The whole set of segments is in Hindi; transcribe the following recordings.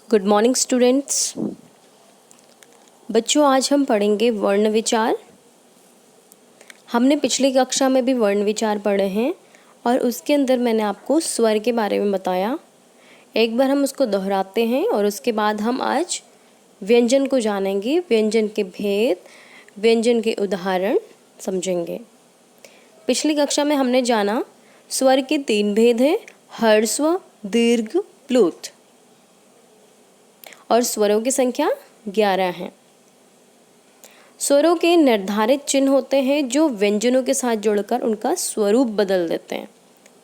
Good morning students. बच्चों, आज हम पढ़ेंगे वर्ण विचार। हमने पिछली कक्षा में भी वर्ण विचार पढ़े हैं और उसके अंदर मैंने आपको स्वर के बारे में बताया। एक बार हम उसको दोहराते हैं और उसके बाद हम आज व्यंजन को जानेंगे, व्यंजन के भेद, व्यंजन के उदाहरण समझेंगे। पिछली कक्षा में हमने जाना स्वर के 3 भेद हैं, ह्रस्व, दीर्घ, प्लुत, और स्वरों की संख्या 11 है। स्वरों के निर्धारित चिन्ह होते हैं जो व्यंजनों के साथ जुड़कर उनका स्वरूप बदल देते हैं।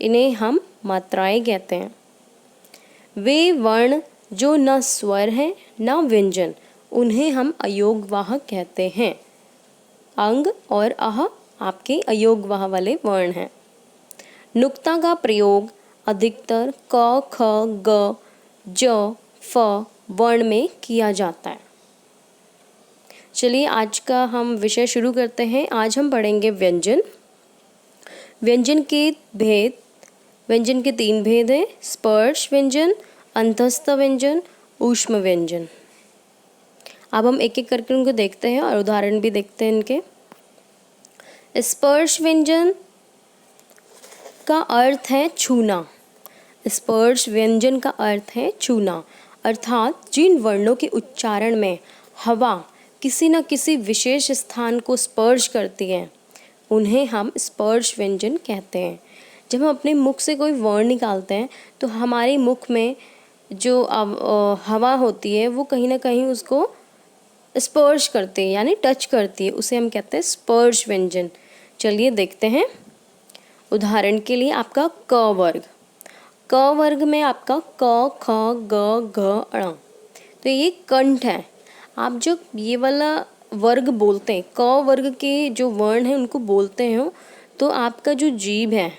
इन्हें हम मात्राएं कहते हैं। वे वर्ण जो न स्वर हैं न व्यंजन, उन्हें हम अयोगवाह कहते हैं। अंग और अह आपके अयोगवाह वाले वर्ण हैं। नुक्ता का प्रयोग अधिकतर क, ख, ग, ज, फ वर्ण में किया जाता है। चलिए आज का हम विषय शुरू करते हैं। आज हम पढ़ेंगे व्यंजन। व्यंजन के भेद। व्यंजन के 3 भेद हैं, स्पर्श व्यंजन, अंतस्थ व्यंजन, ऊष्म व्यंजन। अब हम एक एक करके उनको देखते हैं और उदाहरण भी देखते हैं इनके। स्पर्श व्यंजन का अर्थ है छूना। स्पर्श व्यंजन का अर्थ है छूना, अर्थात जिन वर्णों के उच्चारण में हवा किसी न किसी विशेष स्थान को स्पर्श करती है उन्हें हम स्पर्श व्यंजन कहते हैं। जब हम अपने मुख से कोई वर्ण निकालते हैं तो हमारे मुख में जो हवा होती है वो कहीं ना कहीं उसको स्पर्श करती है, यानी टच करती है, उसे हम कहते हैं स्पर्श व्यंजन। चलिए देखते हैं। उदाहरण के लिए आपका क वर्ग। क वर्ग में आपका क, ख, ग, घ, ण, तो ये कंठ है। आप जो ये वाला वर्ग बोलते हैं, क वर्ग के जो वर्ण हैं उनको बोलते हो, तो आपका जो जीभ है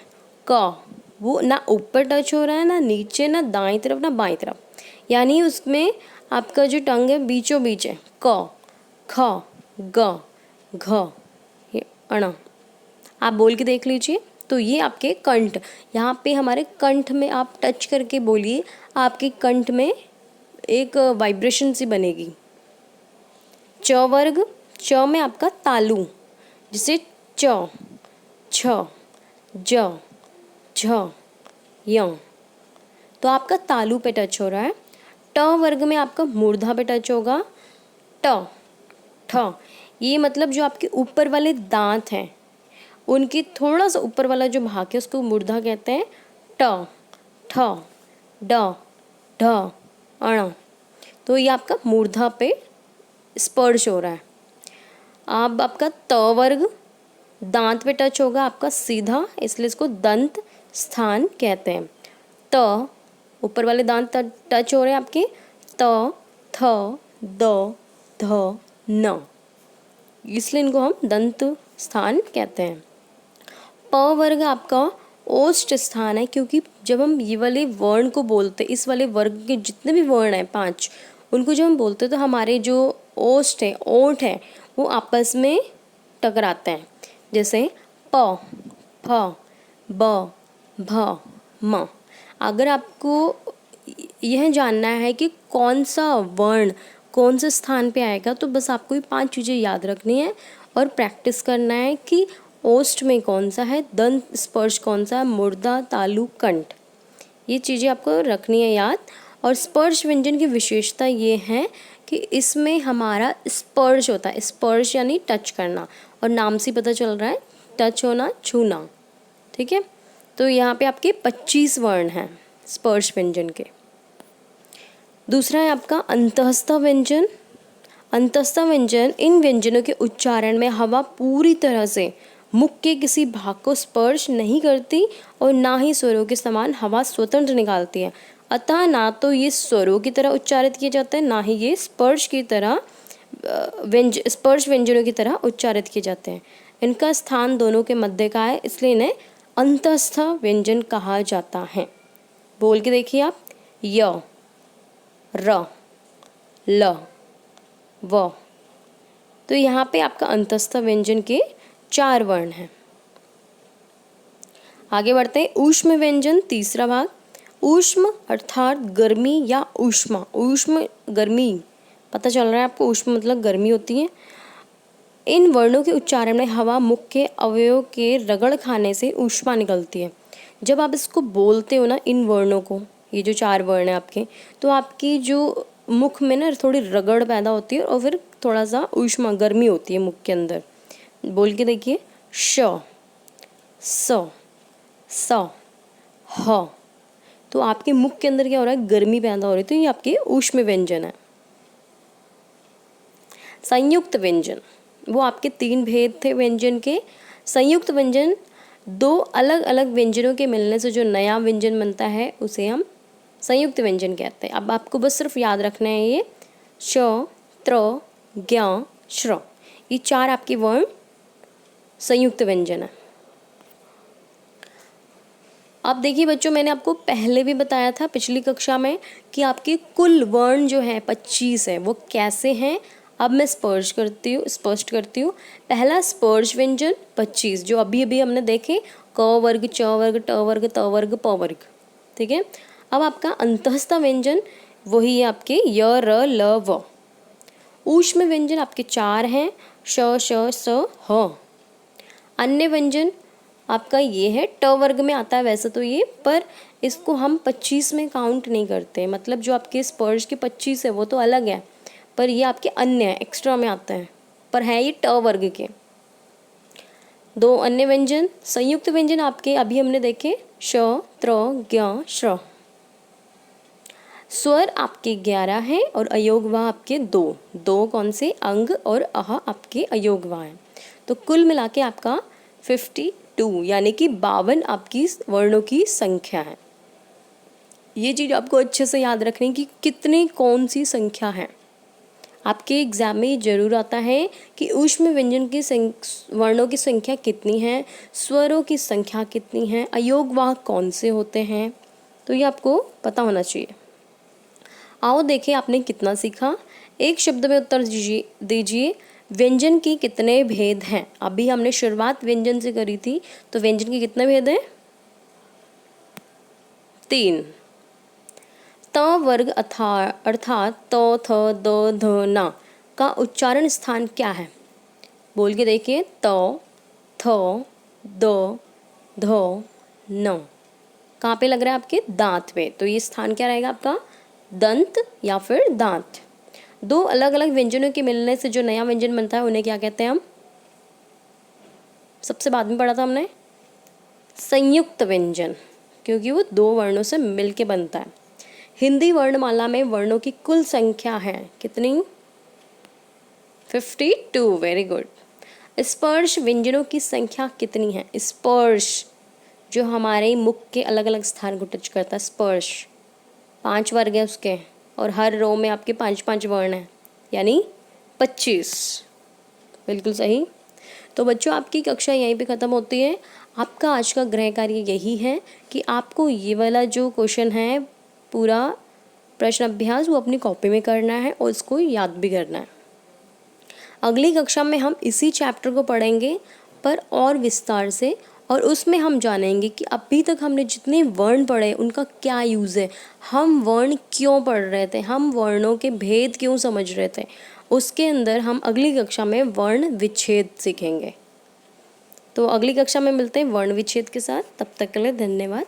क, वो ना ऊपर टच हो रहा है, ना नीचे, ना दाईं तरफ, ना बाईं तरफ, यानी उसमें आपका जो टंग है बीचों बीच है। क, ख, ग, घ, ये ण। आप बोल के देख लीजिए। तो ये आपके कंठ, यहाँ पे हमारे कंठ में आप टच करके बोलिए, आपके कंठ में एक वाइब्रेशन सी बनेगी। च वर्ग। च में आपका तालु, जिसे च, छ, ज, झ, य, तो आपका तालु पे टच हो रहा है। ट वर्ग में आपका मूर्धा पे टच होगा। ट, ठ, ये मतलब जो आपके ऊपर वाले दांत हैं उनकी थोड़ा सा ऊपर वाला जो भाग है उसको मूर्धा कहते हैं। ट, ठ, ड, ढ, अण, तो ये आपका मूर्धा पे स्पर्श हो रहा है। अब आपका त वर्ग, दांत पे टच होगा आपका सीधा, इसलिए इसको दंत स्थान कहते हैं। त, ऊपर वाले दांत टच हो रहे हैं आपके। त, थ, द, ध, न, इसलिए इनको हम दंत स्थान कहते हैं। प वर्ग आपका ओष्ठ स्थान है, क्योंकि जब हम ये वाले वर्ण को बोलते, इस वाले वर्ग के जितने भी वर्ण हैं 5, उनको जब हम बोलते तो हमारे जो ओष्ठ है, ओंठ है, वो आपस में टकराते हैं। जैसे प, फ, ब, भ, म। अगर आपको यह जानना है कि कौन सा वर्ण कौन से स्थान पे आएगा, तो बस आपको ये 5 चीज़ें याद रखनी है और प्रैक्टिस करना है कि ओष्ठ में कौन सा है, दंत स्पर्श कौन सा है, मूर्धा, तालु, कंठ, ये चीज़ें आपको रखनी है याद। और स्पर्श व्यंजन की विशेषता ये है कि इसमें हमारा स्पर्श होता है। स्पर्श यानी टच करना, और नाम से पता चल रहा है टच होना, छूना। ठीक है, तो यहाँ पे आपके 25 वर्ण हैं स्पर्श व्यंजन के। दूसरा है आपका अंतःस्थ व्यंजन। अंतःस्थ व्यंजन इन व्यंजनों के उच्चारण में हवा पूरी तरह से मुख के किसी भाग को स्पर्श नहीं करती और ना ही स्वरों के समान हवा स्वतंत्र निकालती है। अतः ना तो ये स्वरों की तरह उच्चारित किए जाते हैं, ना ही ये स्पर्श की तरह स्पर्श व्यंजनों की तरह उच्चारित किए जाते हैं। इनका स्थान दोनों के मध्य का है, इसलिए इन्हें अंतःस्थ व्यंजन कहा जाता है। बोल के देखिए आप। य, र, ल, व, तो यहाँ पे आपका अंतःस्थ व्यंजन के 4 वर्ण हैं। आगे बढ़ते हैं। ऊष्म व्यंजन, तीसरा भाग। ऊष्म अर्थात गर्मी या ऊष्मा, ऊष्म गर्मी, पता चल रहा है आपको, ऊष्म मतलब गर्मी होती है। इन वर्णों के उच्चारण में हवा मुख के अवयव के रगड़ खाने से ऊष्मा निकलती है। जब आप इसको बोलते हो ना, इन वर्णों को, ये जो 4 वर्ण हैं आपके, तो आपकी जो मुख में ना थोड़ी रगड़ पैदा होती है और फिर थोड़ा सा ऊष्मा गर्मी होती है मुख के अंदर। बोल के देखिए, श, स, स, ह। तो आपके मुख के अंदर क्या हो रहा है, गर्मी पैदा हो रही है, तो ये आपके ऊष्म व्यंजन है। संयुक्त व्यंजन, वो आपके 3 भेद थे व्यंजन के। संयुक्त व्यंजन 2 अलग अलग व्यंजनों के मिलने से जो नया व्यंजन बनता है उसे हम संयुक्त व्यंजन कहते हैं। अब आपको बस सिर्फ याद रखना है ये श, त्र, ज्ञ, श्र, ये 4 आपके वर्ण संयुक्त व्यंजन है। अब देखिए बच्चों, मैंने आपको पहले भी बताया था पिछली कक्षा में कि आपके कुल वर्ण जो है 25 है, वो कैसे हैं। अब मैं स्पष्ट करती हूँ। पहला स्पर्श व्यंजन 25, जो अभी अभी हमने देखे, क वर्ग, च वर्ग, ट वर्ग, त वर्ग, प वर्ग, ठीक है। अब आपका अंतःस्थ व्यंजन वही है आपके य, र, ल, व। ऊष्म व्यंजन आपके 4 हैं, श, श, स, ह। अन्य व्यंजन आपका ये है, ट वर्ग में आता है वैसे तो ये, पर इसको हम 25 में काउंट नहीं करते। मतलब जो आपके स्पर्श के 25 है वो तो अलग है, पर ये आपके अन्य है, एक्स्ट्रा में आता है, पर है ये ट वर्ग के। 2 अन्य व्यंजन संयुक्त व्यंजन आपके अभी हमने देखे, श, त्र, ज्ञ, श्र। स्वर आपके 11 हैं और अयोगवाह आपके 2 कौन से, अंग और अह आपके अयोगवाह हैं। तो कुल मिला के आपका 52 यानी कि 52 आपकी वर्णों की संख्या है। ये चीज़ आपको अच्छे से याद रखनी कि कितनी कौन सी संख्या है। आपके एग्जाम में जरूर आता है कि ऊष्म व्यंजन की वर्णों की संख्या कितनी है, स्वरों की संख्या कितनी है, अयोगवाह कौन से होते हैं, तो ये आपको पता होना चाहिए। आओ देखें आपने कितना सीखा। एक शब्द में उत्तर दीजिए व्यंजन की कितने भेद हैं। अभी हमने शुरुआत व्यंजन से करी थी, तो व्यंजन के कितने भेद हैं, 3। त वर्ग अर्थात त, थ, द, ध, न का उच्चारण स्थान क्या है। बोल के देखिए, त, थ, द, ध, न कहाँ पे लग रहा है, आपके दांत पे। तो ये स्थान क्या रहेगा आपका, दंत या फिर दांत। 2 अलग अलग व्यंजनों के मिलने से जो नया व्यंजन बनता है उन्हें क्या कहते हैं हम, सबसे बाद में पढ़ा था हमने, संयुक्त व्यंजन, क्योंकि वो 2 वर्णों से मिलके बनता है। हिंदी वर्णमाला में वर्णों की कुल संख्या है कितनी, 52, वेरी गुड। स्पर्श व्यंजनों की संख्या कितनी है, स्पर्श जो हमारे मुख के अलग अलग स्थान को टच करता है, स्पर्श 5 वर्ग है उसके, और हर रो में आपके 5-5 वर्ण हैं, यानी 25, बिल्कुल सही। तो बच्चों आपकी कक्षा यहीं पे ख़त्म होती है। आपका आज का गृह कार्य यही है कि आपको ये वाला जो क्वेश्चन है, पूरा प्रश्न अभ्यास, वो अपनी कॉपी में करना है और इसको याद भी करना है। अगली कक्षा में हम इसी चैप्टर को पढ़ेंगे पर और विस्तार से, और उसमें हम जानेंगे कि अभी तक हमने जितने वर्ण पढ़े उनका क्या यूज़ है, हम वर्ण क्यों पढ़ रहे थे, हम वर्णों के भेद क्यों समझ रहे थे। उसके अंदर हम अगली कक्षा में वर्ण विच्छेद सीखेंगे। तो अगली कक्षा में मिलते हैं वर्ण विच्छेद के साथ। तब तक के लिए धन्यवाद।